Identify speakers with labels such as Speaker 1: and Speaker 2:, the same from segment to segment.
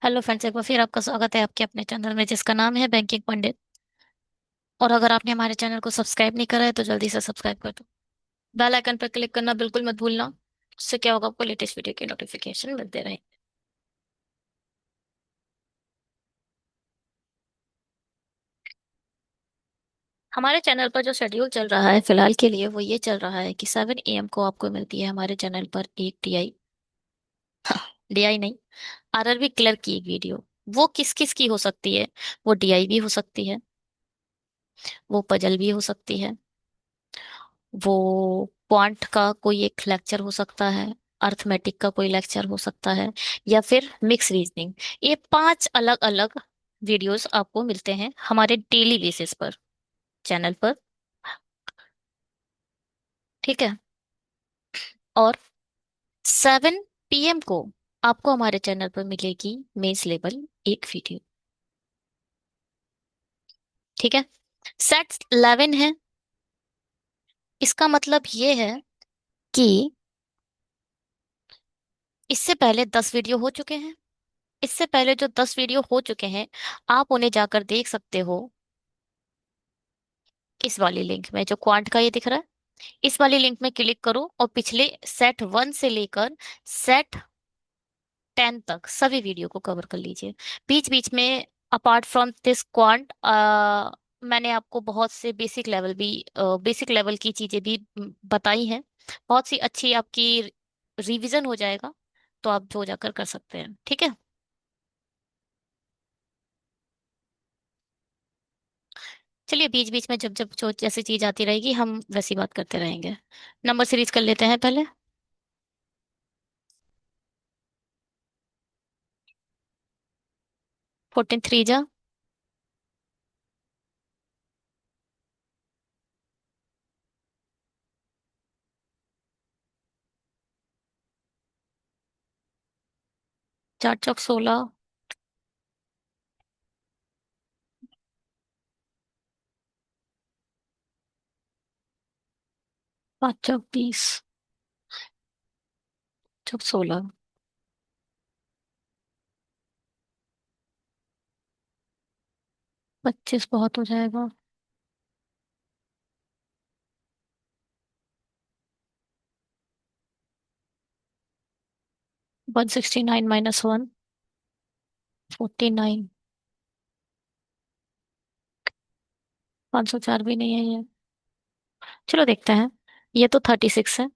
Speaker 1: Hello friends, एक बार फिर आपका स्वागत है आपके अपने चैनल में जिसका नाम है बैंकिंग पंडित। और अगर आपने हमारे चैनल को सब्सक्राइब नहीं करा है तो जल्दी से सब्सक्राइब कर दो। बेल आइकन पर क्लिक करना बिल्कुल मत भूलना। इससे क्या होगा, आपको लेटेस्ट वीडियो के नोटिफिकेशन मिलते रहे। हमारे चैनल पर जो शेड्यूल चल रहा है फिलहाल के लिए वो ये चल रहा है कि 7 AM को आपको मिलती है हमारे चैनल पर एक DI, DI नहीं, RRB क्लर्क की एक वीडियो। वो किस किस की हो सकती है? वो DI भी हो सकती है, वो पजल भी हो सकती है, वो क्वांट का कोई एक लेक्चर हो सकता है, अर्थमेटिक का कोई लेक्चर हो सकता है, या फिर मिक्स रीजनिंग। ये 5 अलग अलग वीडियोस आपको मिलते हैं हमारे डेली बेसिस पर चैनल पर। ठीक है। और 7 PM को आपको हमारे चैनल पर मिलेगी मेंस लेवल एक वीडियो। ठीक है। सेट 11 है। इसका मतलब ये है कि इससे पहले 10 वीडियो हो चुके हैं। इससे पहले जो 10 वीडियो हो चुके हैं आप उन्हें जाकर देख सकते हो। इस वाली लिंक में जो क्वांट का ये दिख रहा है, इस वाली लिंक में क्लिक करो और पिछले सेट 1 से लेकर सेट 10 तक सभी वीडियो को कवर कर लीजिए। बीच बीच में अपार्ट फ्रॉम दिस क्वांट मैंने आपको बहुत से बेसिक लेवल की चीजें भी बताई हैं। बहुत सी अच्छी आपकी रिवीजन हो जाएगा। तो आप जो जाकर कर सकते हैं। ठीक है। चलिए, बीच बीच में जब जब जो जैसी चीज आती रहेगी हम वैसी बात करते रहेंगे। नंबर सीरीज कर लेते हैं पहले। 14 3 जा 4 चौक 16, 5 चौक 20, चौक 16, 25 बहुत हो जाएगा। 169 - 1, 49। 504 भी नहीं है ये। चलो देखते हैं। ये तो 36 है।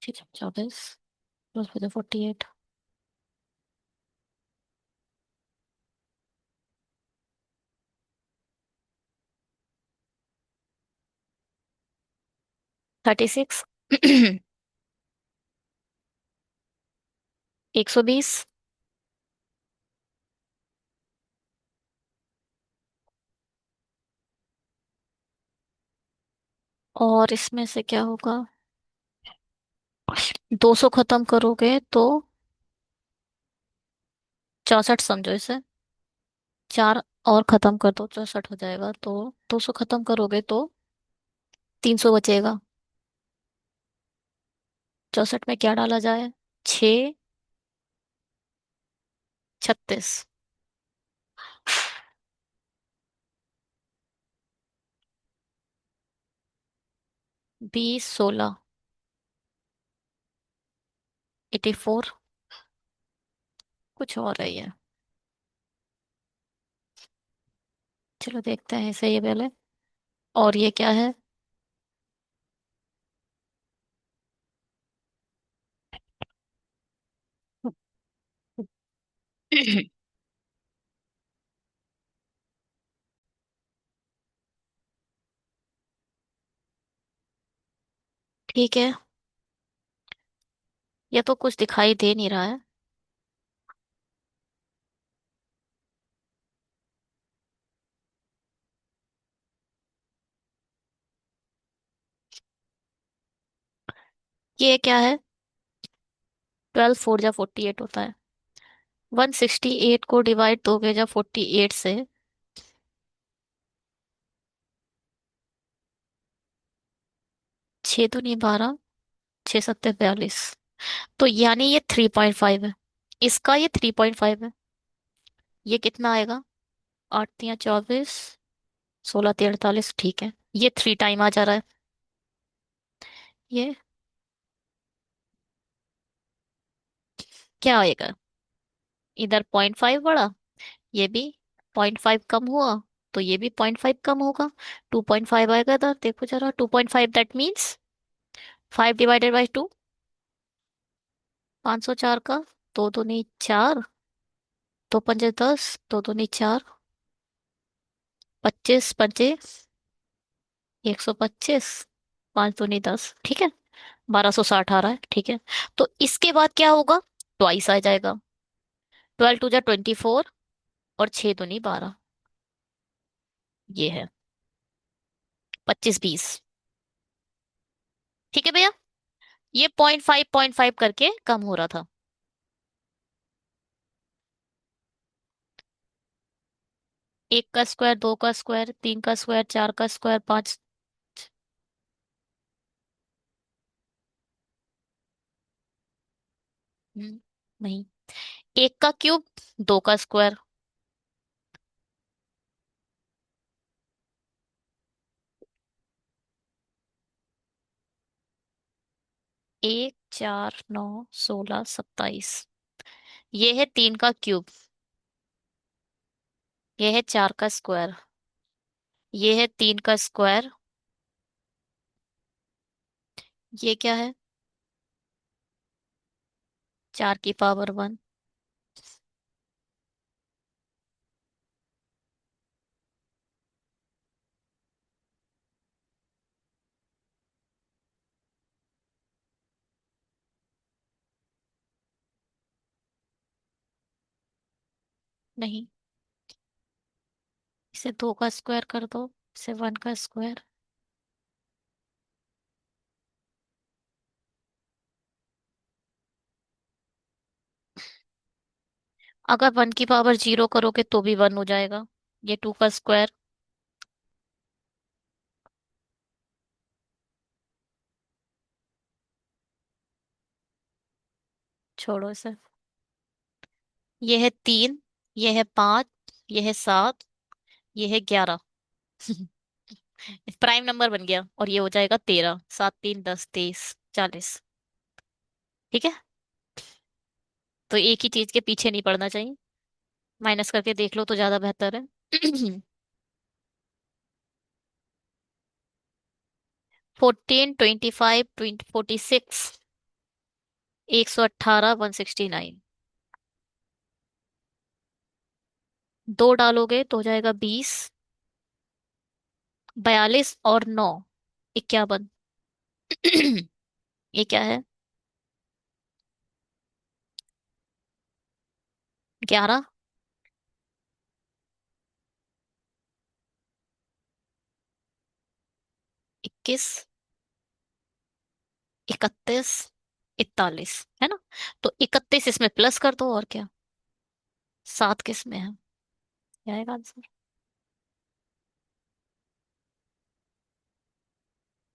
Speaker 1: ठीक है, 24 प्लस 48। 36। 120। और इसमें से क्या होगा? 200 खत्म करोगे तो 64 समझो इसे। चार और खत्म कर दो, 64 हो जाएगा। तो 200 खत्म करोगे तो 300 बचेगा। 64 में क्या डाला जाए? 6 36। 20 16, 84। कुछ और है ये। चलो देखते हैं इसे ये पहले। और ये क्या है? ठीक है। ये तो कुछ दिखाई दे नहीं रहा है। ये क्या है? 12 4 जा 48 होता है। 168 को डिवाइड दोगे जब 48 से छः तो नहीं 12, छः सत्ते 42। तो यानी ये 3.5 है, इसका ये 3.5 है। ये कितना आएगा? 8 या 24, 16 या 48, ठीक है, ये 3 टाइम आ जा रहा है। ये क्या आएगा? इधर 0.5 बढ़ा, ये भी 0.5 कम हुआ, तो ये भी 0.5 कम होगा। 2.5 आएगा इधर, देखो जरा, 2.5 दैट मीन्स 5 डिवाइडेड बाई 2। 504 का, दो दो नहीं चार, दो पंजे 10, दो दो नहीं चार, 25 पंजे 125, 5 दूनी 10, ठीक है। 1260 आ रहा है, ठीक है। तो इसके बाद क्या होगा? ट्वाइस आ जाएगा। 12 टू जा 24, और 6 दूनी 12, ये है 25 20। ठीक है भैया, ये 0.5 करके कम हो रहा था। एक का स्क्वायर, दो का स्क्वायर, तीन का स्क्वायर, चार का स्क्वायर, पांच। नहीं, एक का क्यूब, दो का स्क्वायर, 1 4 9 16 27। ये है तीन का क्यूब, ये है चार का स्क्वायर, ये है तीन का स्क्वायर, ये क्या है? 4 की पावर 1। नहीं, इसे दो का स्क्वायर कर दो, इसे 1 का स्क्वायर। अगर 1 की पावर 0 करोगे तो भी 1 हो जाएगा। ये 2 का स्क्वायर, छोड़ो इसे। ये है 3, ये है 5, ये है 7, ये है 11। प्राइम नंबर बन गया, और ये हो जाएगा 13। 7 3 10 23 40। ठीक है, तो एक ही चीज के पीछे नहीं पड़ना चाहिए। माइनस करके देख लो तो ज्यादा बेहतर है। 14 25 20 46, 118 169। दो डालोगे तो हो जाएगा 20, 42 और 9 51। ये क्या है? 11, 21, 31, 41, है ना? तो 31 इसमें प्लस कर दो, और क्या? 7 किस में है? क्या आएगा आंसर?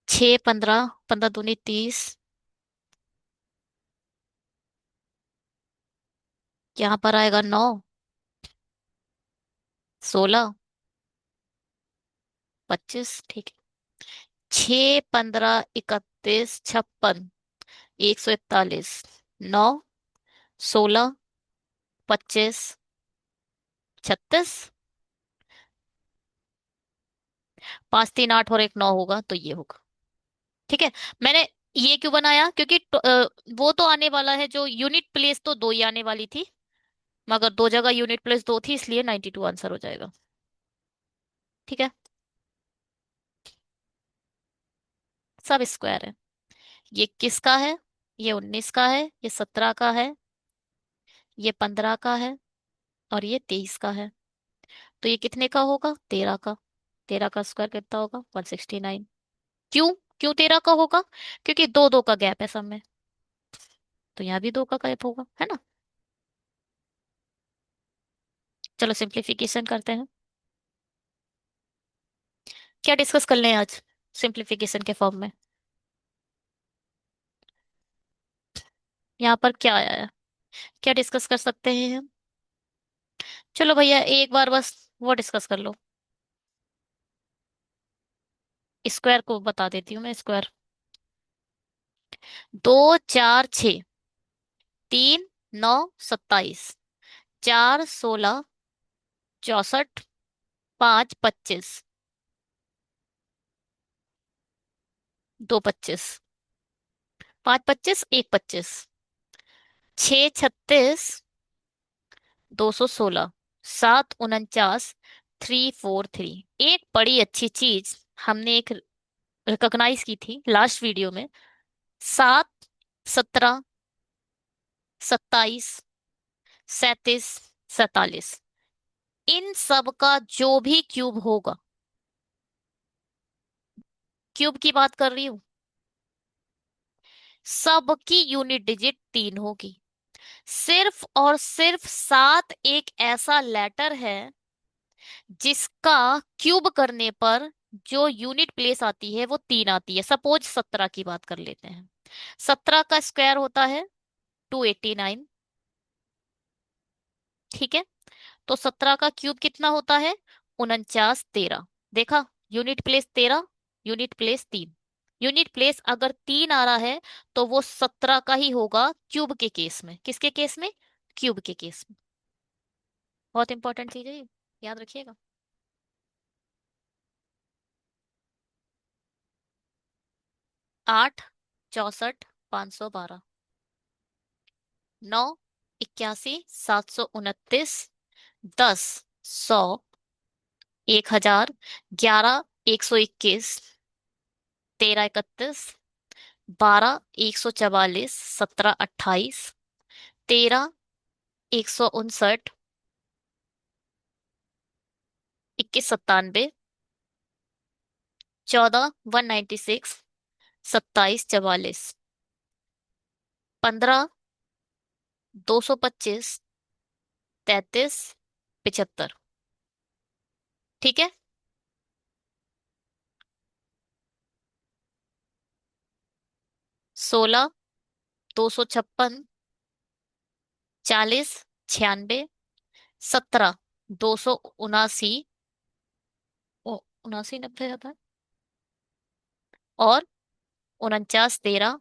Speaker 1: 6 15, 15 दूनी 30, यहाँ पर आएगा 9, 16 25, ठीक है। 6 15 31 56, 141, 9 16 25 36। 5 3 8 और एक 9 होगा, तो ये होगा। ठीक है। मैंने ये क्यों बनाया? क्योंकि वो तो आने वाला है, जो यूनिट प्लेस तो दो ही आने वाली थी, मगर दो जगह यूनिट प्लेस दो थी, इसलिए 92 आंसर हो जाएगा। ठीक है, सब स्क्वायर है। ये किसका है? ये 19 का है, ये 17 का है, ये 15 का है, और ये 23 का है। तो ये कितने का होगा? 13 का। 13 का स्क्वायर कितना होगा? 169। क्यों? क्यों 13 का होगा? क्योंकि दो दो का गैप है सब में, तो यहाँ भी दो का गैप होगा, है ना? चलो सिंप्लीफिकेशन करते हैं। क्या डिस्कस कर लें आज सिंप्लीफिकेशन के फॉर्म में? यहाँ पर क्या आया है? क्या डिस्कस कर सकते हैं हम? चलो भैया एक बार बस वो डिस्कस कर लो। स्क्वायर को बता देती हूँ मैं। स्क्वायर 2 4 6, 3 9 27, 4 16 64, 5 25, 2 25, 5 25 1 25, 6 36, 216, 7 49, 3 4 3। एक बड़ी अच्छी चीज हमने एक रिकॉग्नाइज की थी लास्ट वीडियो में। 7 17 27 37 47, इन सब का जो भी क्यूब होगा, क्यूब की बात कर रही हूं, सबकी यूनिट डिजिट 3 होगी। सिर्फ और सिर्फ 7 एक ऐसा लेटर है जिसका क्यूब करने पर जो यूनिट प्लेस आती है वो 3 आती है। सपोज 17 की बात कर लेते हैं। 17 का स्क्वायर होता है 289। ठीक है, तो 17 का क्यूब कितना होता है? 49 13। देखा, unit place 13, unit place 3। Unit place अगर 3 आ रहा है तो वो 17 का ही होगा क्यूब के केस में। किसके केस में? क्यूब के केस में। बहुत इंपॉर्टेंट चीज है ये, याद रखिएगा। 8 64 512, 9 81 729, 10 100, 1000, 11 121, 13 31, 12 144, 17 28, 13 159, 21 97, 14 196, 27 44, 15 225, 33 75। ठीक है, 16 256, 40 96, 17 279, 79 90 जाता है, और 49 13,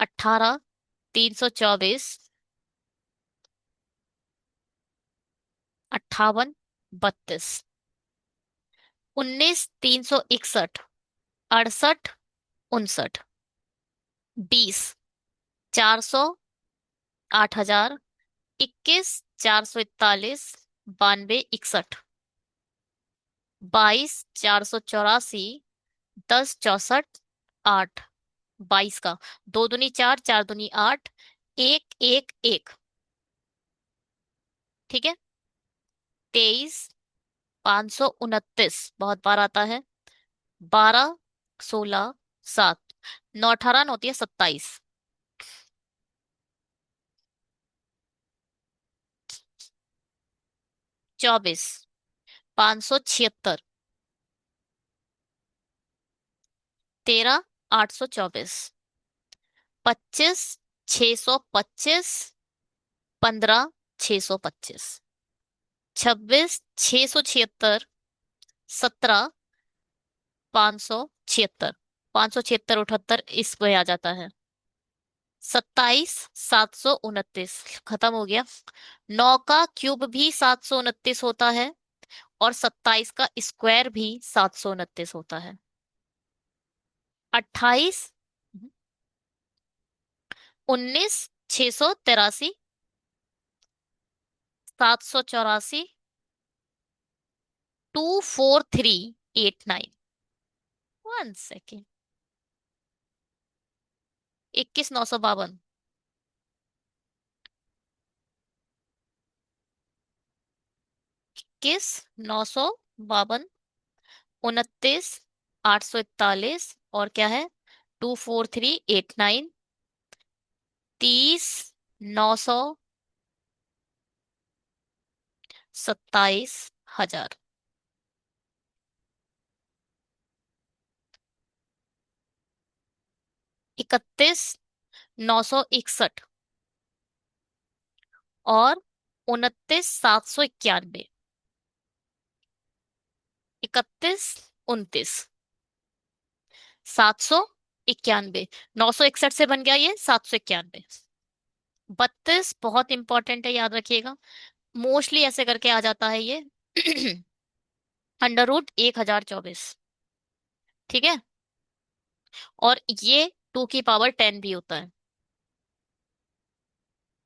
Speaker 1: 18 324, 58 32, 19 361, 68 59, 20 400, 8000, 21 441, 92 61, 22 484, 10 64, 8। 22 का 2 दूनी 4, 4 दूनी 8, 1 1 1। ठीक है, 23 529, बहुत बार आता है। 12 16 7, 9 18 होती है 27। 24 576, 13 824, 25 625, 15 625, 26 676, 17 576, 576 78 इसमें आ जाता है। 27 729 खत्म हो गया। 9 का क्यूब भी 729 होता है, और 27 का स्क्वायर भी 729 होता है। 28 19 683, 784, 243 89। 1 सेकेंड। 21 952, 21 952, 29 841, और क्या है? 243 89, 30 927 1000। 31 961, और 29,791, 31, 29, 791, 961 से बन गया ये 791। 32 बहुत इंपॉर्टेंट है, याद रखिएगा। मोस्टली ऐसे करके आ जाता है ये। √1024। ठीक है। और ये 2 की पावर 10 भी होता है।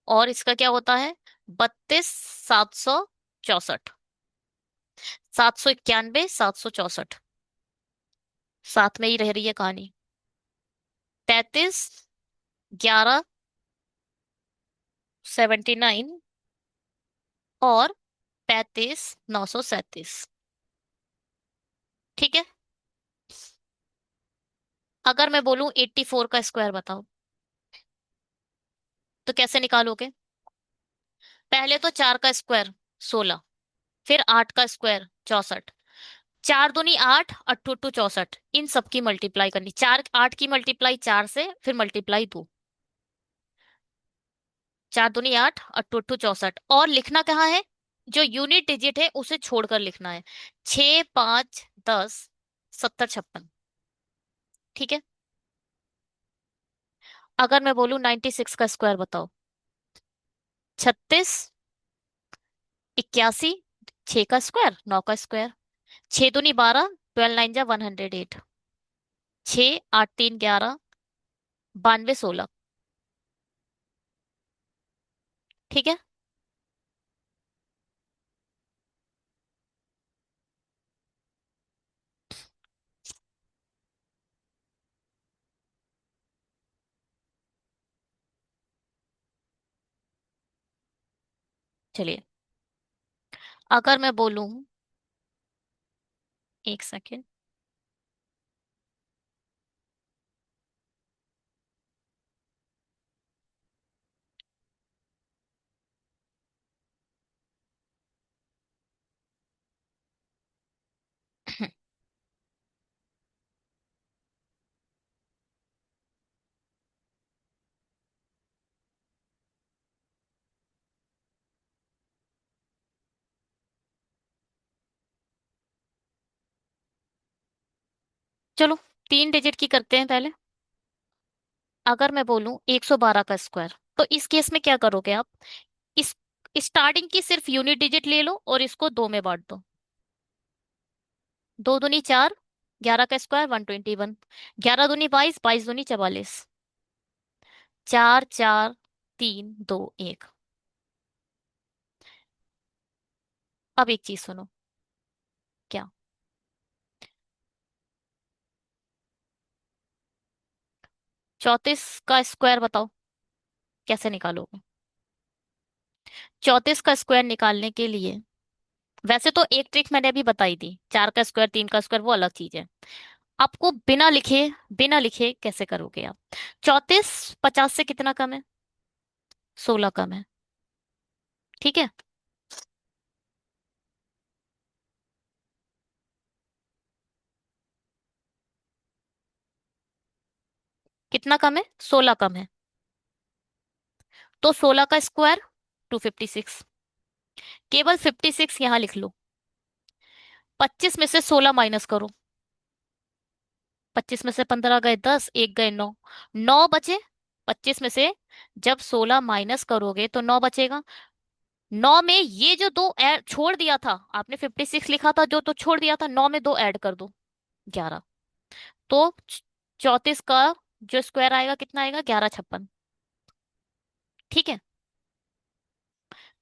Speaker 1: और इसका क्या होता है? 32,764, 791, 764। साथ में ही रह रही है कहानी। 33, 11, 79 और 35, 937। ठीक है। अगर मैं बोलूं 84 का स्क्वायर बताओ, तो कैसे निकालोगे? पहले तो 4 का स्क्वायर 16, फिर 8 का स्क्वायर 64, 4 दूनी 8, अट्ठू अट्ठू 64, इन सब की मल्टीप्लाई करनी। 8 की मल्टीप्लाई 4 से, फिर मल्टीप्लाई 2। 4 दूनी 8, अट्ठू अट्ठू 64। और लिखना कहाँ है? जो यूनिट डिजिट है उसे छोड़कर लिखना है। 6, 5, 10, 70, 56। ठीक है। अगर मैं बोलूं 96 का स्क्वायर बताओ, 36, 81, 6 का स्क्वायर 9 का स्क्वायर, 6 दूनी 12, 12 9 जा 108, 6, 8, 3, 11, 92, 16। ठीक है। चलिए, अगर मैं बोलूं, एक सेकेंड। चलो, 3 डिजिट की करते हैं पहले। अगर मैं बोलूं 112 का स्क्वायर, तो इस केस में क्या करोगे आप? इस स्टार्टिंग की सिर्फ यूनिट डिजिट ले लो और इसको 2 में बांट दो। 2 दूनी 4, 11 का स्क्वायर 121, 11 दूनी 22, 22 दूनी 44, 4, 4, 3, 2, 1। अब एक चीज सुनो। क्या? 34 का स्क्वायर बताओ, कैसे निकालोगे? 34 का स्क्वायर निकालने के लिए, वैसे तो एक ट्रिक मैंने अभी बताई थी, 4 का स्क्वायर 3 का स्क्वायर वो अलग चीज है। आपको बिना लिखे कैसे करोगे आप? 34 50 से कितना कम है? 16 कम है। ठीक है। कितना कम है? 16 कम है। तो 16 का स्क्वायर 256। केवल 56 यहां लिख लो। 25 में से 16 माइनस करो। 25 में से 15 गए 10, एक गए 9, 9 बचे। 25 में से जब 16 माइनस करोगे तो 9 बचेगा। 9 में ये जो दो ऐड छोड़ दिया था आपने, 56 लिखा था जो, तो छोड़ दिया था, 9 में 2 ऐड कर दो, 11। तो 34 का जो स्क्वायर आएगा कितना आएगा? 1156। ठीक है।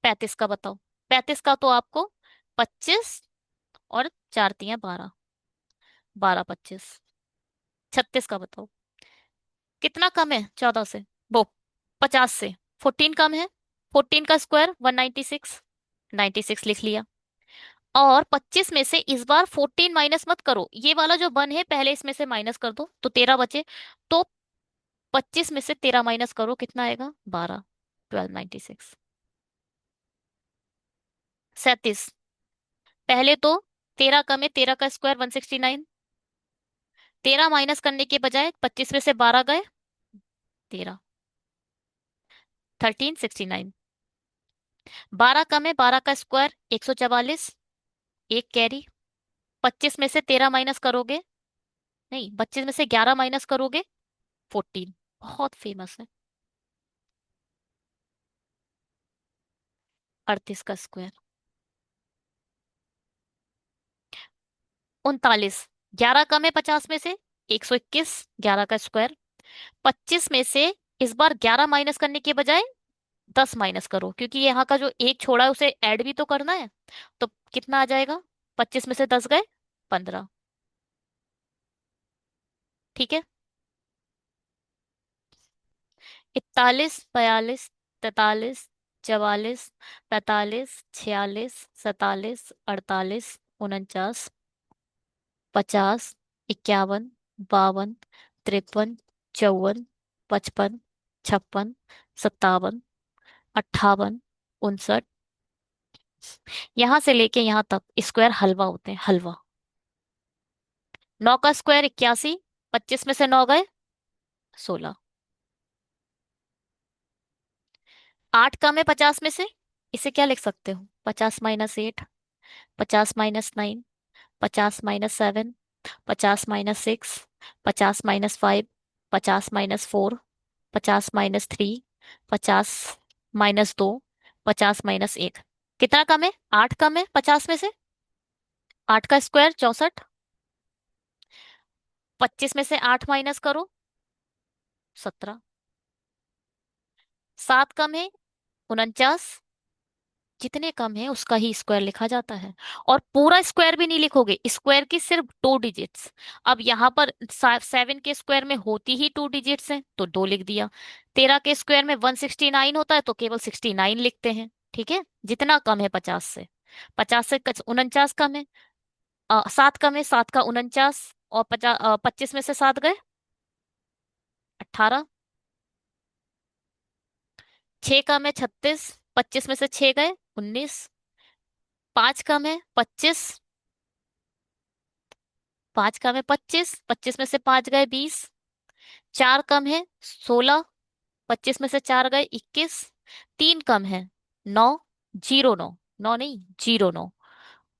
Speaker 1: 35 का बताओ। 35 का तो आपको 25 और 4 तियां 12, 12, 25। 36 का बताओ, कितना कम है 14 से? वो 50 से 14 कम है। 14 का स्क्वायर 196, 96 लिख लिया। और 25 में से इस बार 14 माइनस मत करो, ये वाला जो वन है पहले इसमें से माइनस कर दो तो 13 बचे। तो 25 में से 13 माइनस करो, कितना आएगा? 12, 1296। 37। पहले तो 13 कम है, 13 का स्क्वायर 169। 13 माइनस करने के बजाय 25 में से 12 गए, 13, 1369। 12 कम है, 12 का स्क्वायर 144, एक कैरी। 25 में से 13 माइनस करोगे, नहीं 25 में से 11 माइनस करोगे 14। बहुत फेमस है। 38 का स्क्वायर। 39। 11 कम है 50 में से, 121, 11 का स्क्वायर। 25 में से इस बार 11 माइनस करने के बजाय 10 माइनस करो, क्योंकि यहाँ का जो एक छोड़ा है उसे ऐड भी तो करना है। तो कितना आ जाएगा? 25 में से 10 गए 15। ठीक है। 41, 42, 43, 44, 45, 46, 47, 48, 49, 50, 51, 52, 53, 54, 55, 56, 57, 58, 59। यहां से लेके यहां तक स्क्वायर हलवा होते हैं, हलवा। 9 का स्क्वायर 81, 25 में से 9 गए 16। 8 कम है 50 में से, इसे क्या लिख सकते हो? 50 - 8, 50 - 9, 50 - 7, 50 - 6, 50 - 5, 50 - 4, 50 - 3, 50 - 2, 50 - 1। कितना कम है? 8 कम है 50 में से। 8 का स्क्वायर 64। 25 में से 8 माइनस करो 17। 7 कम है 49। जितने कम है उसका ही स्क्वायर लिखा जाता है। और पूरा स्क्वायर भी नहीं लिखोगे, स्क्वायर की सिर्फ 2 डिजिट्स। अब यहाँ पर 7 के स्क्वायर में होती ही 2 डिजिट्स हैं तो 2 लिख दिया। 13 के स्क्वायर में 169 होता है तो केवल 69 लिखते हैं। ठीक है, जितना कम है 50 से। 50 से 49 कम है। 7 कम है, 7 का 49। और 25 में से 7 गए 18। 6 कम है 36, 25 में से 6 गए 19। 5 कम है 25, 5 कम है 25, 25 में से 5 गए 20। 4 कम है 16, 25 में से 4 गए 21। 3 कम है 9, 09, 9 नहीं 09।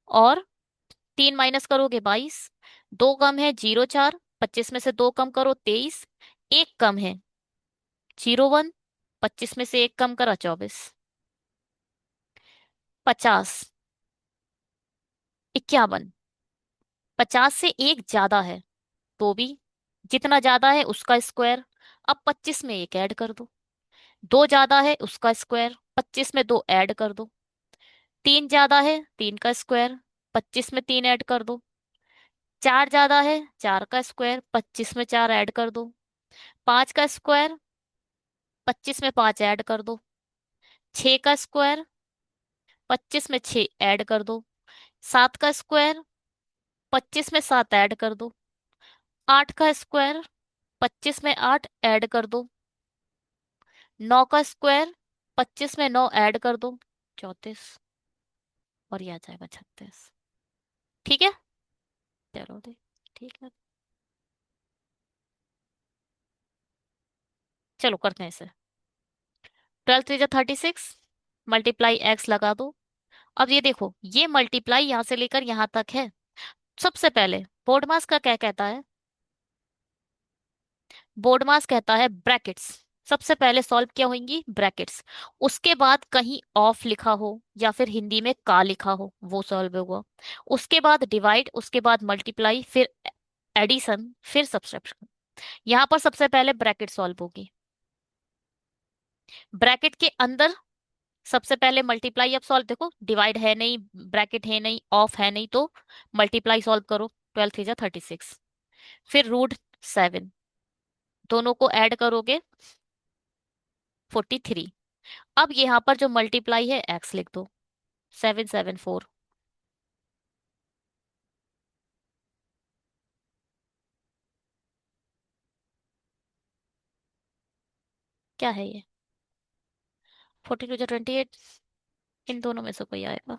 Speaker 1: और 3 माइनस करोगे 22। 2 कम है 04, 25 में से 2 कम करो 23। 1 कम है 01, 25 में से 1 कम करा 24। 50, 51। 50 से 1 ज्यादा है तो भी जितना ज्यादा है उसका स्क्वायर। अब 25 में 1 ऐड कर दो। 2 ज्यादा है उसका स्क्वायर, 25 में 2 ऐड कर दो। 3 ज्यादा है 3 का स्क्वायर, 25 में 3 ऐड कर दो। 4 ज्यादा है 4 का स्क्वायर, 25 में 4 ऐड कर दो। 5 का स्क्वायर, 25 में 5 ऐड कर दो। 6 का स्क्वायर, 25 में 6 ऐड कर दो। 7 का स्क्वायर, 25 में 7 ऐड कर दो। 8 का स्क्वायर, 25 में 8 ऐड कर दो। 9 का स्क्वायर, 25 में 9 ऐड कर दो 34। और ये आ जाएगा 36। ठीक है। चलो दे। ठीक है, चलो करते हैं इसे। 12 × 3 = 36, मल्टीप्लाई एक्स लगा दो। अब ये देखो, ये मल्टीप्लाई यहां से लेकर यहां तक है। सबसे पहले बोर्ड मास का क्या कहता है? बोर्ड मास कहता है ब्रैकेट्स। सबसे पहले सॉल्व क्या होंगी? ब्रैकेट्स। उसके बाद कहीं ऑफ लिखा हो या फिर हिंदी में का लिखा हो वो सॉल्व होगा। उसके बाद डिवाइड, उसके बाद मल्टीप्लाई, फिर एडिशन, फिर सब्सट्रैक्शन। यहां पर सबसे पहले ब्रैकेट सॉल्व होगी। ब्रैकेट के अंदर सबसे पहले मल्टीप्लाई। अब सॉल्व देखो, डिवाइड है नहीं, ब्रैकेट है नहीं, ऑफ है नहीं, तो मल्टीप्लाई सॉल्व करो। 12 × 3 = 36। फिर √7, दोनों को ऐड करोगे 43। अब यहाँ पर जो मल्टीप्लाई है एक्स लिख दो, 774। क्या है ये? 42 × 28। इन दोनों में से कोई आएगा?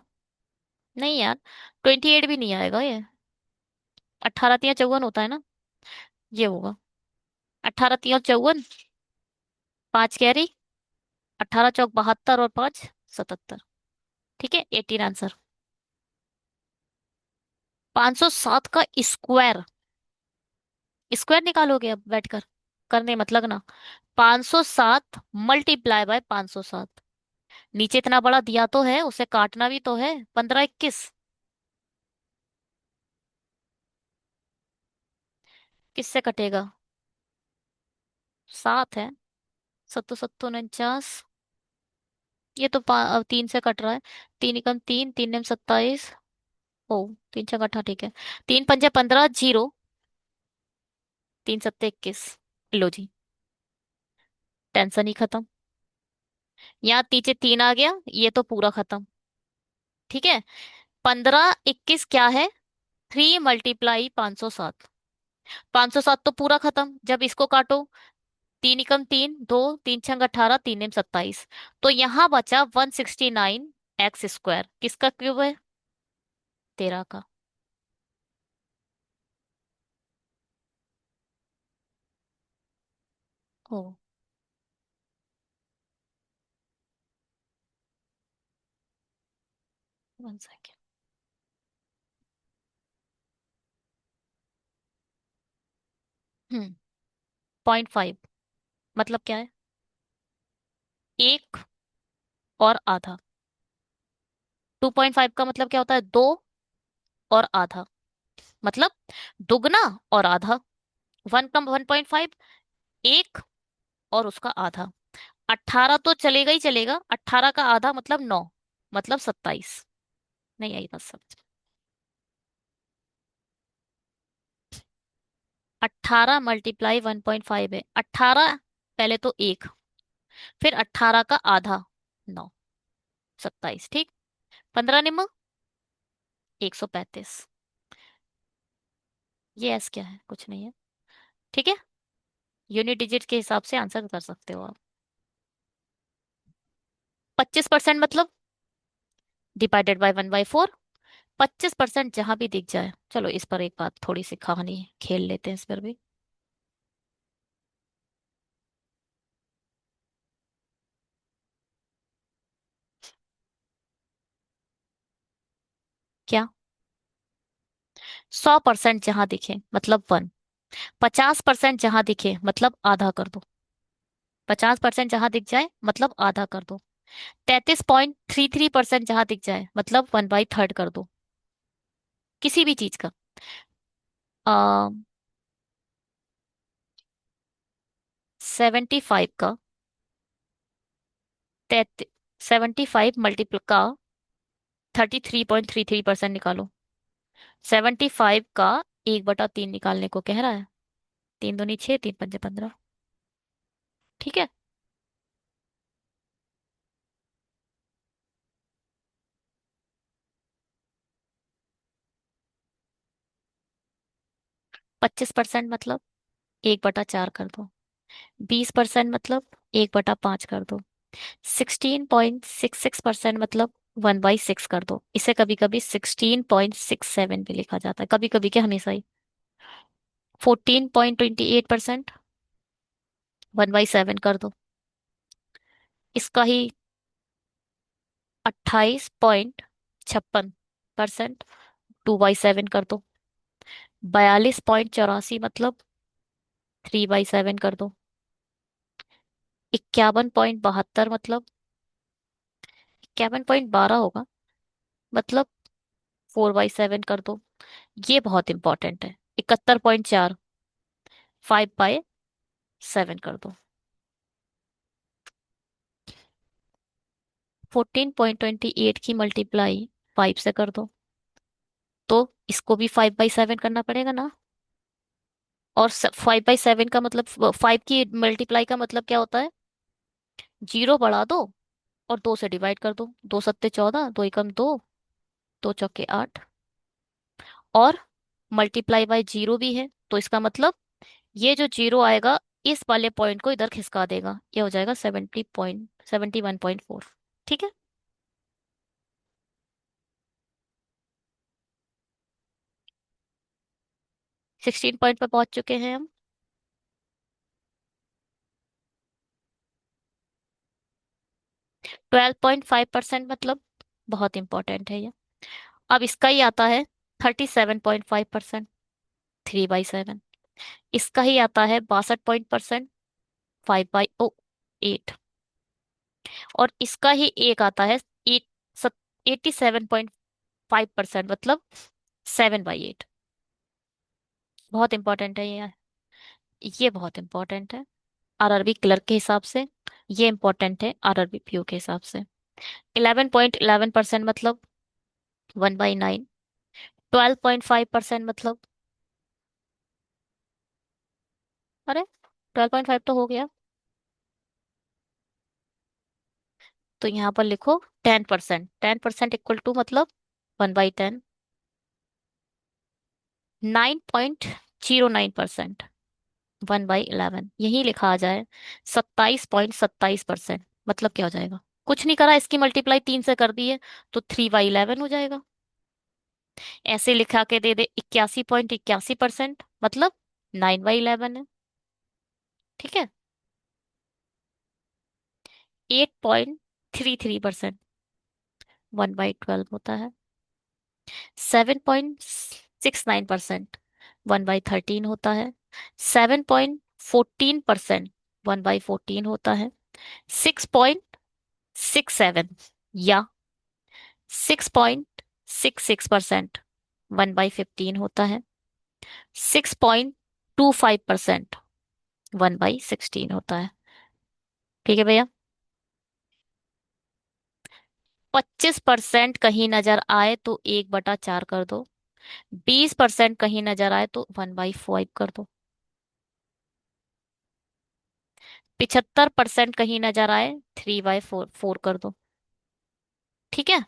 Speaker 1: नहीं यार, 28 भी नहीं आएगा ये। 18 × 3 = 54 होता है ना, ये होगा। 18 × 3 = 54, 5 कैरी, 18 × 4 = 72 और 5 77। ठीक है, 18 आंसर। 507 का स्क्वायर, स्क्वायर निकालोगे अब बैठकर, करने मत लगना। 507 मल्टीप्लाई बाय 507, नीचे इतना बड़ा दिया तो है, उसे काटना भी तो है। 15 21, किससे कटेगा? 7 है। सत्तो सत्तो 49, ये तो 3 से कट रहा है। 3 एकम 3, 3 नेम 27। ओ, 3 6 ठीक है। 3 पंजे 15, जीरो। 3 7 21। लो जी, टेंशन ही खत्म। यहाँ नीचे 3 आ गया, ये तो पूरा खत्म। ठीक है। 15 21 क्या है? 3 × 507। 507 तो पूरा खत्म जब इसको काटो। 3 एकम 3, 2, 3 6 18, 3 नेम 27। तो यहाँ बचा 169 x स्क्वायर, किसका क्यूब है? 13 का। ओ, 1 सेकेंड। 0.5 मतलब क्या है? एक और आधा। 2.5 का मतलब क्या होता है? दो और आधा, मतलब दुगना और आधा। 1 का 1.5, एक और उसका आधा। 18 तो चलेगा ही चलेगा, 18 का आधा मतलब 9, मतलब 27। नहीं आई बस समझ। 18 × 1.5 है 18, पहले तो एक, फिर 18 का आधा, 9, 27। ठीक। 15 निम्न 135। ये एस क्या है? कुछ नहीं है। ठीक है, यूनिट डिजिट के हिसाब से आंसर कर सकते हो आप। 25% मतलब डिवाइडेड बाय 1/4। 25% जहां भी दिख जाए, चलो इस पर एक बात, थोड़ी सी कहानी खेल लेते हैं इस पर भी। क्या? 100% जहां दिखे मतलब 1। 50% जहां दिखे मतलब आधा कर दो। 50% जहां दिख जाए मतलब आधा कर दो। 33.33% जहां दिख जाए मतलब 1/3 कर दो, किसी भी चीज का। आ 75 का 75 मल्टीप्ल का 33.33% निकालो। 75 का 1/3 निकालने को कह रहा है। 3 दूनी 6, 3 पंजे 15। ठीक है। 25% मतलब 1/4 कर दो। 20% मतलब 1/5 कर दो। 16.66% मतलब 1/6 कर दो। इसे कभी कभी 16.67 भी लिखा जाता है, कभी कभी क्या, हमेशा ही। 14.28% 1/7 कर दो। इसका ही 28.56% 2/7 कर दो। 42.84 मतलब 3/7 कर दो। 51.72 मतलब 51.12 होगा, मतलब 4/7 कर दो। ये बहुत इंपॉर्टेंट है। 71.4 5/7 कर दो। 14.28 की मल्टीप्लाई 5 से कर दो, तो इसको भी 5/7 करना पड़ेगा ना। और 5/7 का मतलब, 5 की मल्टीप्लाई का मतलब क्या होता है? जीरो बढ़ा दो और 2 से डिवाइड कर दो। 2 सत्ते 14, 2 एकम 2, 2 चौके 8। और मल्टीप्लाई बाय जीरो भी है, तो इसका मतलब ये जो जीरो आएगा, इस वाले पॉइंट को इधर खिसका देगा, ये हो जाएगा 71.4। ठीक है। 16 पॉइंट पे पहुंच चुके हैं हम। 12.5% मतलब बहुत इंपॉर्टेंट है ये। अब इसका ही आता है 37.5%, 3/7। इसका ही आता है 62%, 5/8। और इसका ही एक आता है 87.5% मतलब 7/8। बहुत इंपॉर्टेंट है ये बहुत इंपॉर्टेंट है आरआरबी क्लर्क के हिसाब से। ये इंपॉर्टेंट है आरआरबी पीओ के हिसाब से। 11.11% मतलब 1/9। 12.5% मतलब, अरे 12.5 तो हो गया। तो यहाँ पर लिखो 10%। 10% इक्वल टू मतलब 1/10। 9.09%, 1/11। यही लिखा आ जाए 27.27%। मतलब क्या हो जाएगा? कुछ नहीं करा, इसकी मल्टीप्लाई 3 से कर दी है तो 3/11 हो जाएगा। ऐसे लिखा के दे दे 81.81%, मतलब 9/11 है। ठीक है। 8.33%, 1/12 होता है। 7.69%, 1/13 होता है। 7.14%, 1/14 होता है। 6.67 या 6.66%, 1/15 होता है। 6.25%, 1/16 होता है। ठीक है भैया। 25% कहीं नजर आए तो 1/4 कर दो। 20% कहीं नजर आए तो 1/5 कर दो। 75% कहीं नजर आए 3/4 4 कर दो। ठीक है।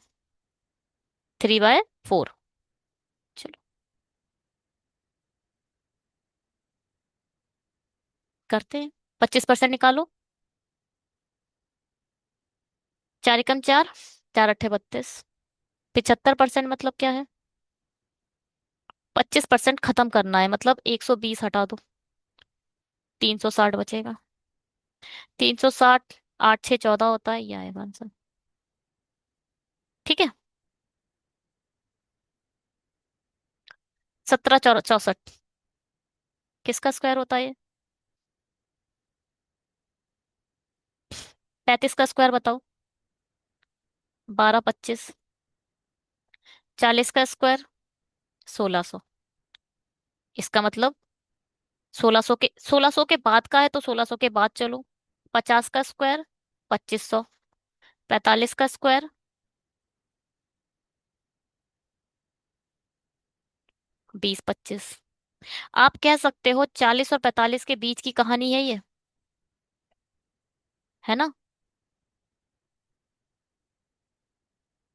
Speaker 1: 3/4। चलो करते हैं। 25% निकालो। 4 एकम 4, 4 अट्ठे 32। 75% मतलब क्या है? 25% खत्म करना है मतलब 120 हटा दो, 360 बचेगा। 360, 8 6 14 होता है, यह आएगा आंसर। ठीक है। 17 64, किसका स्क्वायर होता है ये? 35 का स्क्वायर बताओ। 12 25। 40 का स्क्वायर 1600। इसका मतलब 1600 के, 1600 के बाद का है तो 1600 के बाद चलो। 50 का स्क्वायर 2500। 45 का स्क्वायर 20 25। आप कह सकते हो 40 और 45 के बीच की कहानी है ये, है ना?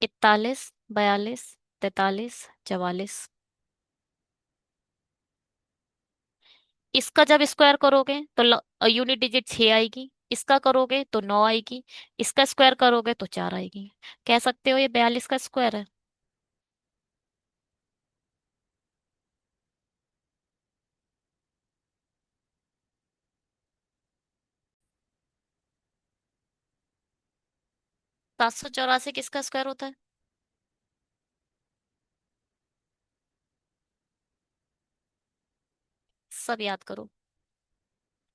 Speaker 1: 41 42 43 44। इसका जब स्क्वायर करोगे तो यूनिट डिजिट 6 आएगी, इसका करोगे तो 9 आएगी, इसका स्क्वायर करोगे तो 4 आएगी। कह सकते हो ये 42 का स्क्वायर है। सात सौ चौरासी किसका स्क्वायर होता है? सब याद करो।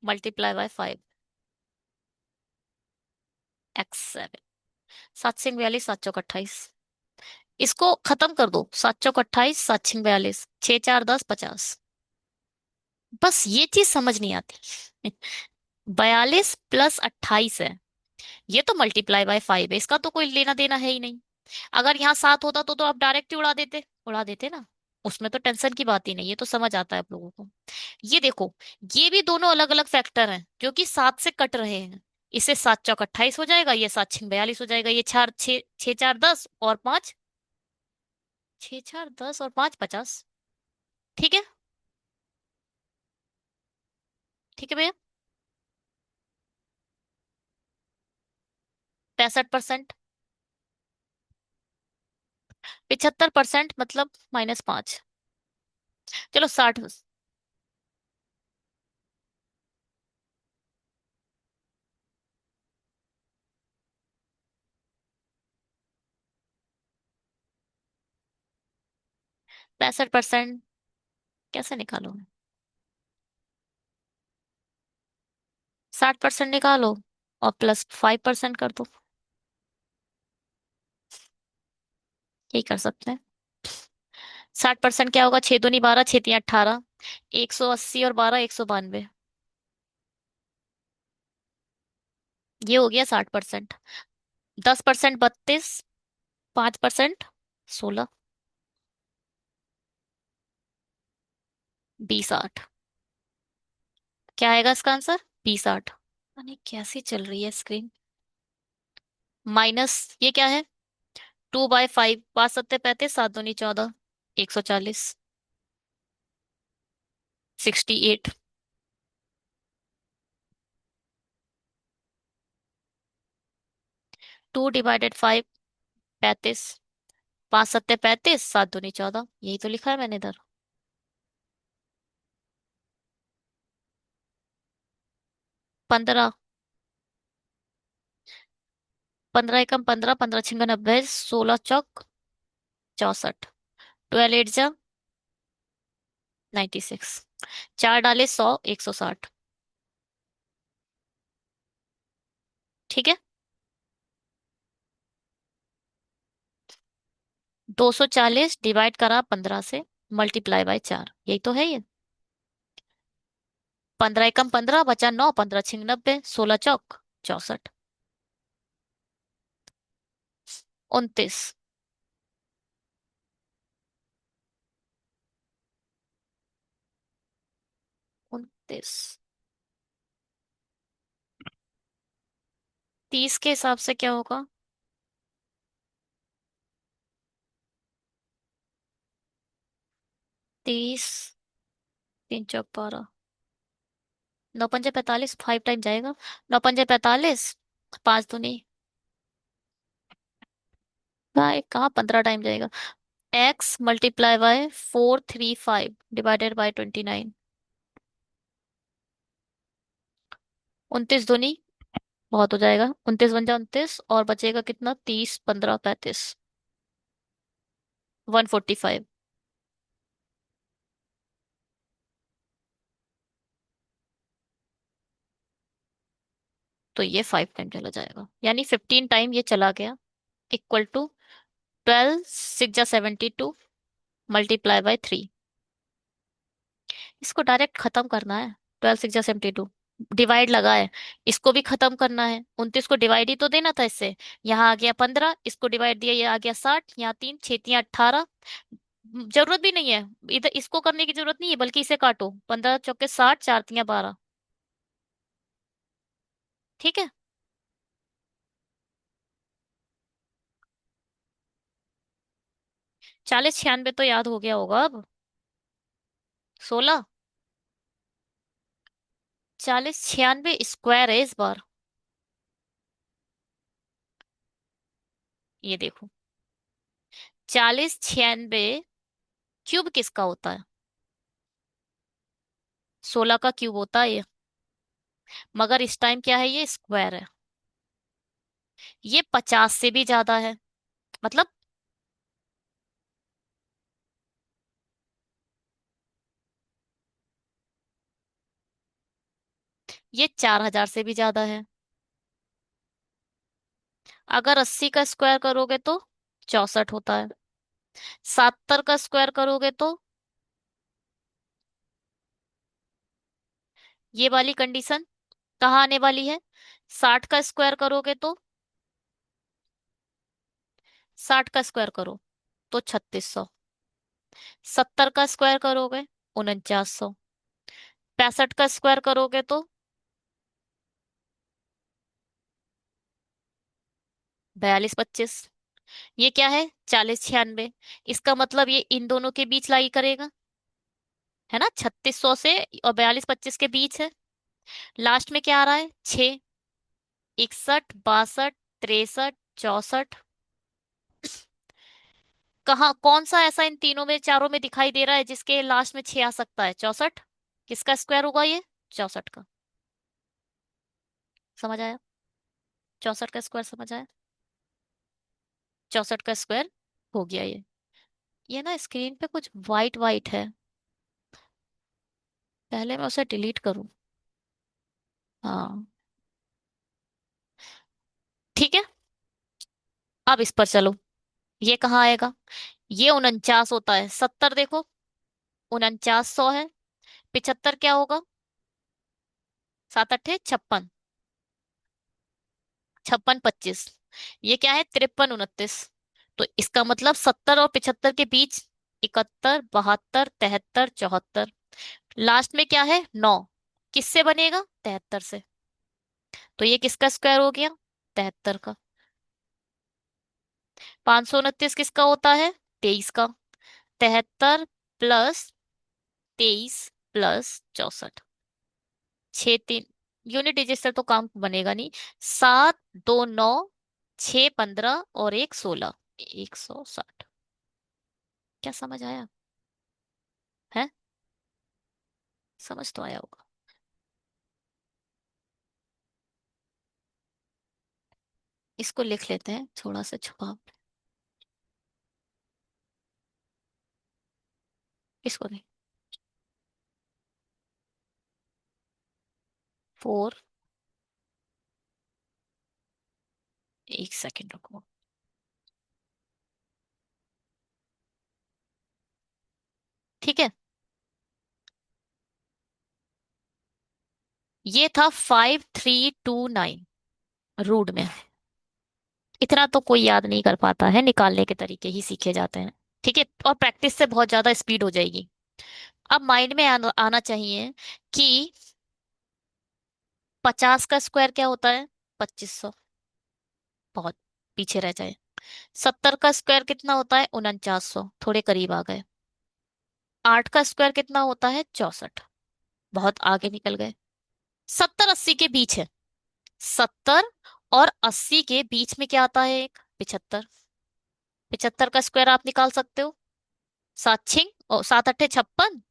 Speaker 1: ×5, x7। 7 6 42, 7 चौक 28। इसको खत्म कर दो। 7 चौक 28, 7 6 42, 6 4 10 50। बस ये चीज समझ नहीं आती। 42 + 28 है, ये तो ×5 है, इसका तो कोई लेना देना है ही नहीं। अगर यहाँ 7 होता तो आप डायरेक्ट ही उड़ा देते ना। उसमें तो टेंशन की बात ही नहीं, ये तो समझ आता है आप लोगों को। ये देखो, ये भी दोनों अलग अलग फैक्टर हैं जो कि 7 से कट रहे हैं। इसे 7 चौक 28 हो जाएगा, ये 7 6 42 हो जाएगा, ये चार 6 6 4 10 और 5 6 4 10 और 5 50। ठीक है। ठीक है भैया। 65%। 75% मतलब -5। चलो 60। 65% कैसे निकालोगे? 60% निकालो और +5% कर दो। यही कर सकते हैं। 60% क्या होगा? 6 दूनी 12, 6 3 18, 180 और 12 192। ये हो गया 60%। 10% 32, 5% 16, 20 8। क्या आएगा इसका आंसर? 20 8। नहीं, कैसी चल रही है स्क्रीन? माइनस ये क्या है? 2/5, 5 7 35, 7 दूनी 14, 140, 68। 2/5 35, 5 7 35, 7 दूनी 14, यही तो लिखा है मैंने इधर। 15, 15 एकम 15, 15 छिंगा 90, 16 चौक 64, 12 8 जा 96, 4 डाले 100, 160। ठीक है। 240 डिवाइड करा 15 से, ×4, यही तो है ये। 15 एकम 15 बचा 9, 15 छिंग 90, 16 चौक 64, 29। 29 30 के हिसाब से क्या होगा? 30, 3 चौक 12, 9 पंजे 45, 5 टाइम जाएगा। 9 पंजे 45, 5 दूनी, भाई कहाँ 15 टाइम जाएगा? x × 435 divided by 29। 29 दूनी बहुत हो जाएगा, 29 × 1 = 29, और बचेगा कितना? 30 15 35, 145। तो ये 5 टाइम चला जाएगा, यानी 15 टाइम ये चला गया। Equal to 12 6 × 72 ×3। इसको डायरेक्ट खत्म करना है। 12 6 × 72, डिवाइड लगा है, इसको भी खत्म करना है। 29 को डिवाइड ही तो देना था इससे। यहाँ आ गया 15, इसको डिवाइड दिया, ये आ गया 60, यहाँ 3 6 3 18। जरूरत भी नहीं है, इधर इसको करने की जरूरत नहीं है, बल्कि इसे काटो। 15 चौके 60, 4 3 12। ठीक है। 40 96 तो याद हो गया होगा अब। 16। 40 96 स्क्वायर है इस बार। ये देखो, 40 96 क्यूब किसका होता है? 16 का क्यूब होता है ये। मगर इस टाइम क्या है? ये स्क्वायर है। ये 50 से भी ज्यादा है। मतलब ये 4000 से भी ज्यादा है। अगर 80 का स्क्वायर करोगे तो 64 होता है। 70 का स्क्वायर करोगे तो ये वाली कंडीशन कहाँ आने वाली है? 60 का स्क्वायर करोगे तो 60 का स्क्वायर करो तो 3600। 70 का स्क्वायर करोगे 4900। 65 का स्क्वायर करोगे तो 42 25। ये क्या है? 40 96। इसका मतलब ये इन दोनों के बीच लाई करेगा, है ना? 3600 से और 42 25 के बीच है। लास्ट में क्या आ रहा है? 6, 61 62 63 64। कहाँ, कौन सा ऐसा इन तीनों में चारों में दिखाई दे रहा है जिसके लास्ट में 6 आ सकता है? 64। किसका स्क्वायर होगा ये? 64 का। समझ आया? 64 का स्क्वायर समझ आया? 64 का स्क्वायर हो गया ये। ये ना स्क्रीन पे कुछ वाइट वाइट है। पहले मैं उसे डिलीट करूं। हाँ। ठीक है। अब इस पर चलो। ये कहाँ आएगा? ये 49 होता है, 70 देखो। 49 100 है। 75 क्या होगा? 7 8 56। 56 25। ये क्या है? 53 29। तो इसका मतलब 70 और 75 के बीच 71 72 73 74। लास्ट में क्या है? 9। किससे बनेगा? 73 से। तो ये किसका स्क्वायर हो गया? 73 का। 529 किसका होता है? 23 का। 73 + 23 + 64। 6 3। यूनिट डिजिट से तो काम बनेगा नहीं। 7 2 9। 6 15 और 1 16। 160। क्या समझ आया? है? समझ तो आया होगा। इसको लिख लेते हैं थोड़ा सा छुपा। इसको नहीं। 4। 1 सेकेंड रुको। ठीक है। ये था 5329 रूट में। इतना तो कोई याद नहीं कर पाता है, निकालने के तरीके ही सीखे जाते हैं। ठीक है, और प्रैक्टिस से बहुत ज्यादा स्पीड हो जाएगी। अब माइंड में आना चाहिए कि 50 का स्क्वायर क्या होता है? 2500। बहुत पीछे रह जाए। 70 का स्क्वायर कितना होता है? 4900। थोड़े करीब आ गए। 8 का स्क्वायर कितना होता है? 64। बहुत आगे निकल गए। 70 80 के बीच है। 70 और 80 के बीच में क्या आता है? एक 75। 75 का स्क्वायर आप निकाल सकते हो। 7 6 और 7 8 56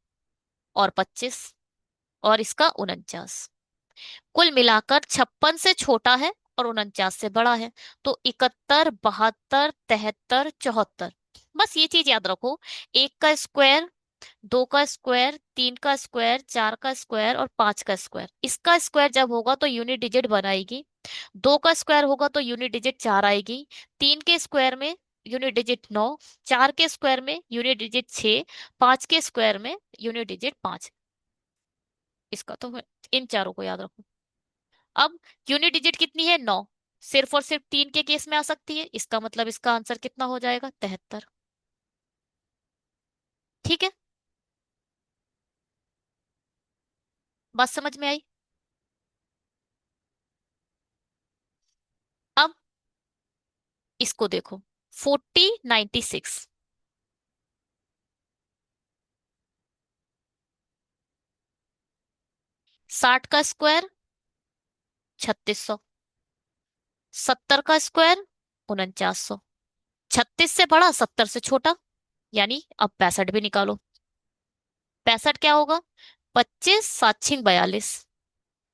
Speaker 1: और 25 और इसका 49। कुल मिलाकर 56 से छोटा है और 49 से बड़ा है। तो 71 72 73 74। बस ये चीज याद रखो। एक का स्क्वायर, दो का स्क्वायर, तीन का स्क्वायर, चार का स्क्वायर और पांच का स्क्वायर, इसका स्क्वायर जब होगा तो यूनिट डिजिट बनाएगी। दो का स्क्वायर होगा तो यूनिट डिजिट 4 आएगी। तीन के स्क्वायर में यूनिट डिजिट 9। चार के स्क्वायर में यूनिट डिजिट 6। पांच के स्क्वायर में यूनिट डिजिट 5। इसका तो इन चारों को याद रखो। अब यूनिट डिजिट कितनी है? 9। सिर्फ और सिर्फ तीन के केस में आ सकती है, इसका मतलब इसका आंसर कितना हो जाएगा? 73। ठीक है। बात समझ में आई? अब इसको देखो। 40 96। 60 का स्क्वायर 3600। 70 का स्क्वायर 4900। 36 से बड़ा, 70 से छोटा। यानी अब 65 भी निकालो। 65 क्या होगा? 25 7 6 42।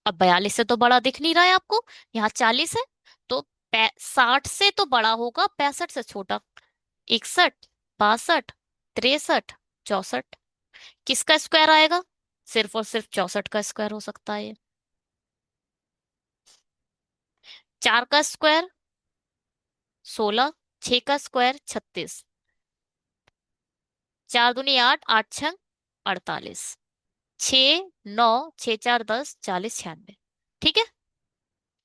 Speaker 1: अब 42 से तो बड़ा दिख नहीं रहा है आपको। यहाँ 40 है। तो 60 से तो बड़ा होगा, 65 से छोटा। 61 62 63 64। किसका स्क्वायर आएगा? सिर्फ और सिर्फ 64 का स्क्वायर हो सकता है ये। चार का स्क्वायर 16। छह का स्क्वायर 36। 4 दूनी 8 8 6 48। 6 9 6 4 10 40 96। ठीक है।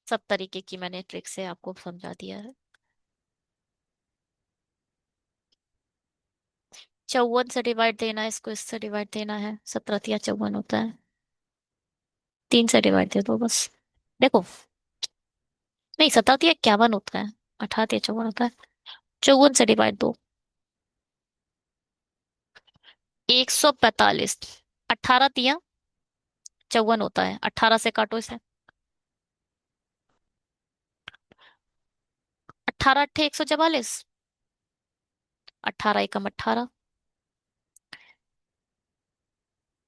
Speaker 1: सब तरीके की मैंने ट्रिक से आपको समझा दिया है। 54 से डिवाइड देना है इसको, इससे डिवाइड देना है। 17 × 54 होता है। 3 से डिवाइड दे दो बस। देखो। नहीं, 17 × 51 होता है। 18 × 54 होता है। 54 से डिवाइड दो। 145। 18 × 54 होता है। 18 से काटो इसे। 18 8 144। 18 × 1 = 18।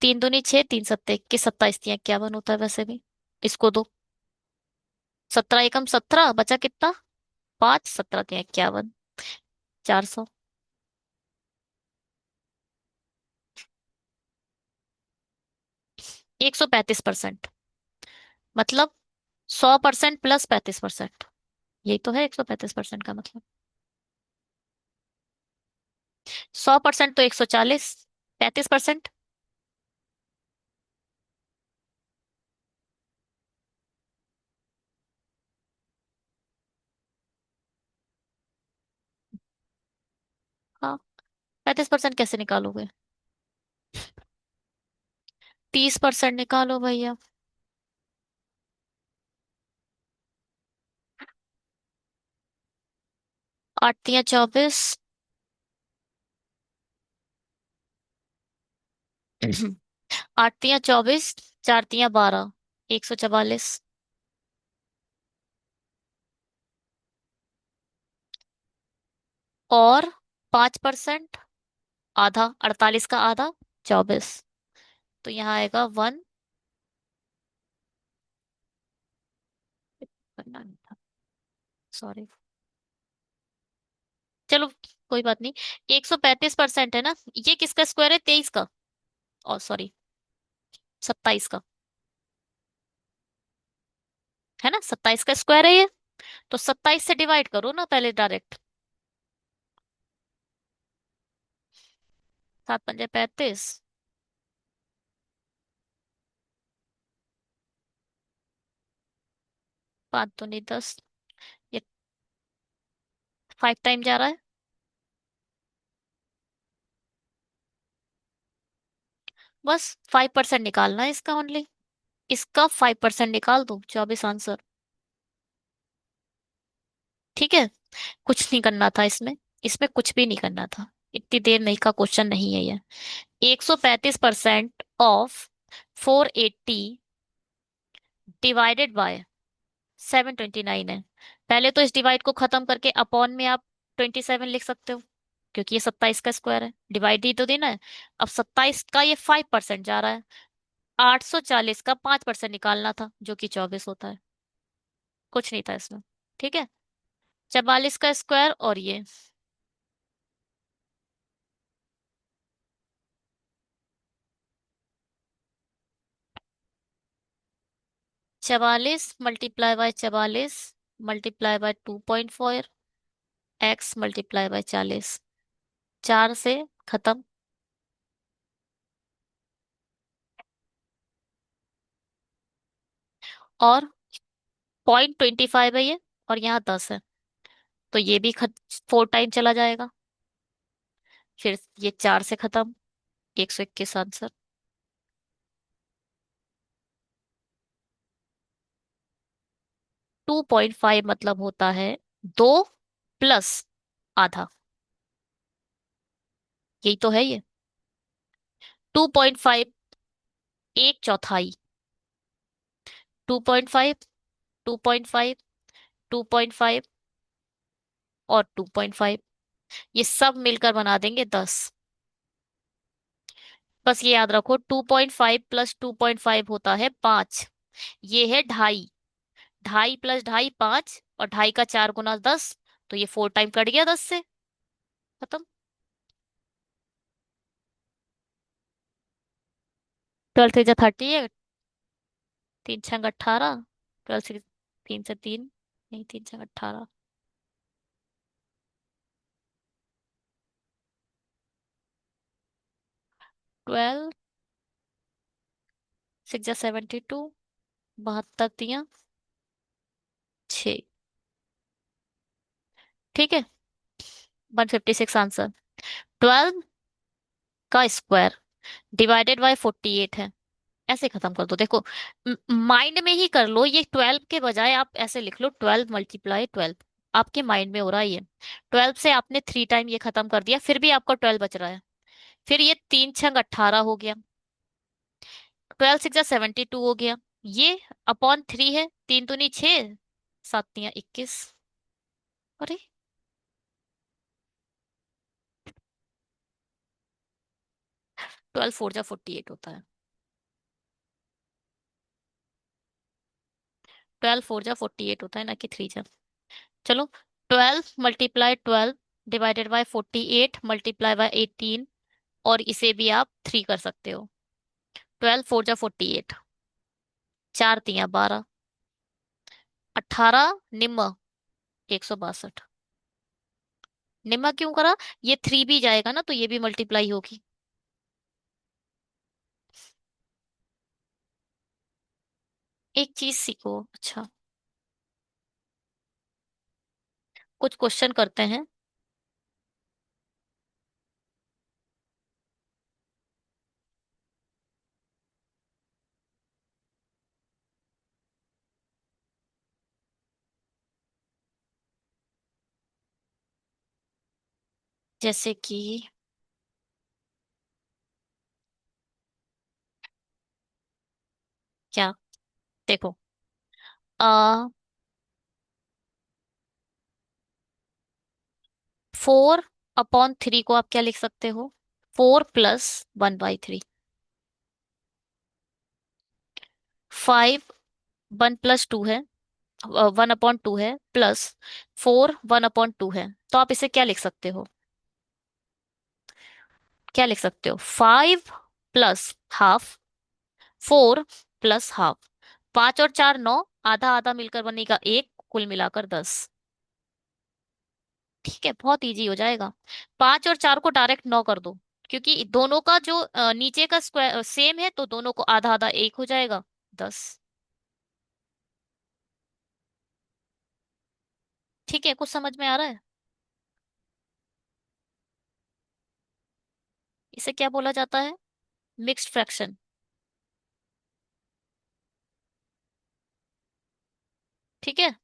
Speaker 1: 3 दूनी 6 3 7 21 27 × 51 होता है वैसे भी। इसको दो। 17 × 1 = 17, बचा कितना? 5। 17 × 51 = 400। 135%। मतलब 100% प्लस 35%। यही तो है 135% का मतलब। 100% तो 140। 35%। हाँ। 35% कैसे निकालोगे? 30% निकालो भैया। 8 तिया 24। 8 तिया 24। 4 तिया 12। 144। और 5%। आधा 48 का आधा 24। तो यहाँ आएगा वन। करना नहीं था। सॉरी। चलो कोई बात नहीं। 135% है ना? ये किसका स्क्वायर है? 23 का। और सॉरी, 27 का। है ना? 27 का स्क्वायर है ये। तो 27 से डिवाइड करो ना पहले डायरेक्ट। 7 पंजे 35। 5 दूनी 10। ये 5 टाइम जा रहा है। बस 5% निकालना है इसका ओनली। इसका 5% निकाल दो, 24 आंसर। ठीक है। कुछ नहीं करना था इसमें। इसमें कुछ भी नहीं करना था। इतनी देर नहीं का क्वेश्चन नहीं है ये। 135% ऑफ 480 डिवाइडेड बाय 729 है। पहले तो इस डिवाइड को खत्म करके अपॉन में आप 27 लिख सकते हो, क्योंकि ये 27 का स्क्वायर है। डिवाइड ही तो देना है। अब 27 का ये 5% जा रहा है। 840 का 5% निकालना था, जो कि 24 होता है। कुछ नहीं था इसमें। ठीक है। 44 का स्क्वायर और ये 44 × 44 multiply by 2.4 x multiply by 40। 4 से खत्म। और 0.25 है ये। और यहाँ 10 है। तो ये भी 4 टाइम चला जाएगा। फिर ये 4 से खत्म। 121 आंसर। 2.5 मतलब होता है 2 प्लस आधा। यही तो है ये। 2.5 1/4। 2.5। 2.5। 2.5 और 2.5। ये सब मिलकर बना देंगे 10। बस ये याद रखो, 2.5 प्लस 2.5 होता है 5। ये है ढाई। ढाई प्लस ढाई 5, और ढाई का 4 × 10। तो ये 4 टाइम कट गया 10 से। खत्म। 12 × 3 = 38। 3 × 6 = 18। 12 से 3 नहीं, 3 × 6 = 18। 12 6 × 72। 72 तिया 6। ठीक है। 156 आंसर। 12 का स्क्वायर डिवाइडेड बाय 48 है। ऐसे खत्म कर दो, देखो। माइंड में ही कर लो ये। 12 के बजाय आप ऐसे लिख लो, 12 × 12। आपके माइंड में हो रहा है ये। 12 से आपने 3 टाइम ये खत्म कर दिया, फिर भी आपका 12 बच रहा है। फिर ये 3 × 6 = 18 हो गया। 12 6 × 72 हो गया। ये अपॉन 3 है। 3 दूनी 6। 7 तिया 21। अरे, 12 4 × 48 होता है। 12 4 × 48 होता है, ना कि 3 जा। चलो। 12 × 12 डिवाइडेड बाय 48 मल्टीप्लाई बाय 18। और इसे भी आप 3 कर सकते हो। ट्वेल्व फोर जा 48, चार तिया 12, 18 निम्न 162। निम्न क्यों करा? ये थ्री भी जाएगा ना तो ये भी मल्टीप्लाई होगी। एक चीज सीखो। अच्छा, कुछ क्वेश्चन करते हैं। जैसे कि क्या? देखो, आ 4/3 को आप क्या लिख सकते हो? 4+1/3। 5 1+2 है, 1/2 है, प्लस 4 1/2 है, तो आप इसे क्या लिख सकते हो? क्या लिख सकते हो? 5+½ 4+½ 5 और 4 9, आधा आधा मिलकर बनेगा एक, कुल मिलाकर 10। ठीक है, बहुत इजी हो जाएगा। 5 और 4 को डायरेक्ट 9 कर दो, क्योंकि दोनों का जो नीचे का स्क्वायर सेम है तो दोनों को आधा आधा एक हो जाएगा, 10। ठीक है, कुछ समझ में आ रहा है? इसे क्या बोला जाता है? Mixed fraction. ठीक है।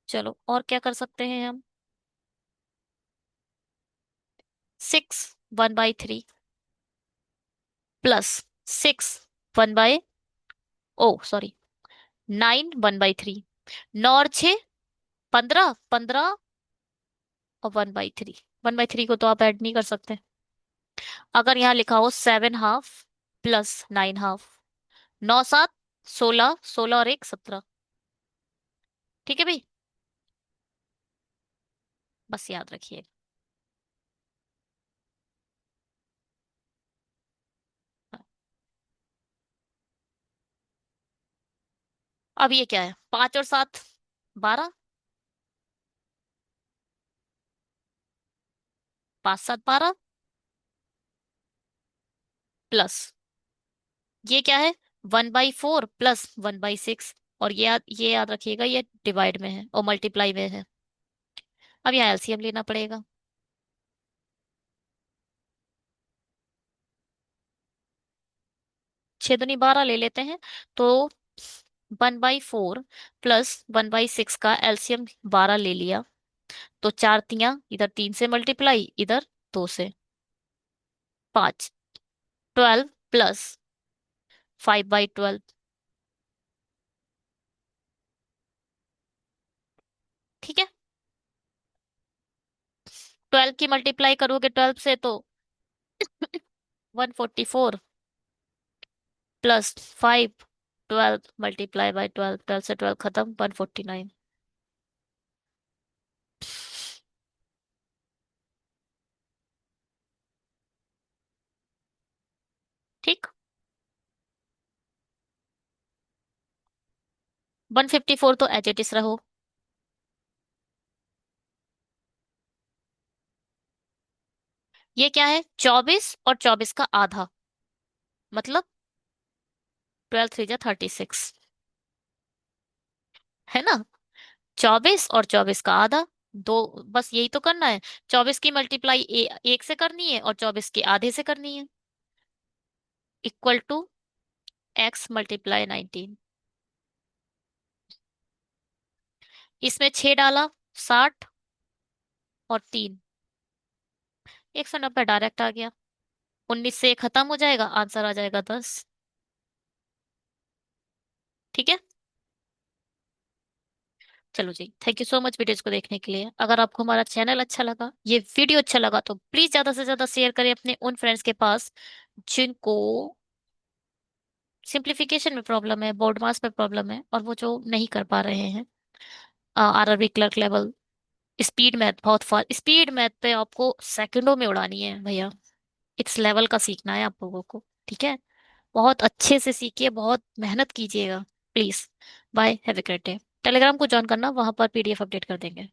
Speaker 1: चलो, और क्या कर सकते हैं हम? 6 1/3 प्लस 6 1/, ओ सॉरी, 9 1/3। 9 और 6 15, 15 और 1/3। 1/3 को तो आप ऐड नहीं कर सकते। अगर यहाँ लिखा हो 7½ प्लस 9½ 9 7 16, 16 और 1 17। ठीक है भाई, बस याद रखिए। अब ये क्या है? 5 और 7 12, 5 7 12 प्लस ये क्या है? 1/4 प्लस 1/6। और ये याद रखिएगा, ये डिवाइड में है और मल्टीप्लाई में है। अब यहाँ एलसीएम लेना पड़ेगा। 6 दूनी 12 ले लेते हैं। तो 1/4 प्लस 1/6 का एलसीएम 12 ले लिया, तो चार तियां, इधर 3 से मल्टीप्लाई, इधर 2 से। 5। 12 प्लस 5/12। ठीक है, 12 की मल्टीप्लाई करोगे 12 से तो 144 प्लस 5। 12 × 12 12 से 12 खत्म, 149। ठीक। 154 तो एज इट इज रहो। ये क्या है? 24 और 24 का आधा, मतलब 12 3 जा 36, है ना? 24 और 24 का आधा, दो, बस यही तो करना है। 24 की मल्टीप्लाई एक से करनी है और 24 के आधे से करनी है। Equal to x × 19। इसमें 6 डाला, 60 और 3, 190 डायरेक्ट आ गया। 19 से खत्म हो जाएगा, आंसर आ जाएगा 10। ठीक है। चलो जी, thank you so much videos को देखने के लिए। अगर आपको हमारा चैनल अच्छा लगा, ये वीडियो अच्छा लगा, तो प्लीज ज्यादा से ज्यादा शेयर करें अपने उन फ्रेंड्स के पास जिनको सिंप्लीफिकेशन में प्रॉब्लम है, बोर्ड मास में प्रॉब्लम है, और वो जो नहीं कर पा रहे हैं RRB clerk level speed math बहुत स्पीड मैथ पे आपको सेकंडों में उड़ानी है भैया। इस लेवल का सीखना है आप लोगों को। ठीक है। बहुत अच्छे से सीखिए, बहुत मेहनत कीजिएगा please. Bye, have a great day. Telegram को ज्वाइन करना, वहां पर पीडीएफ अपडेट कर देंगे।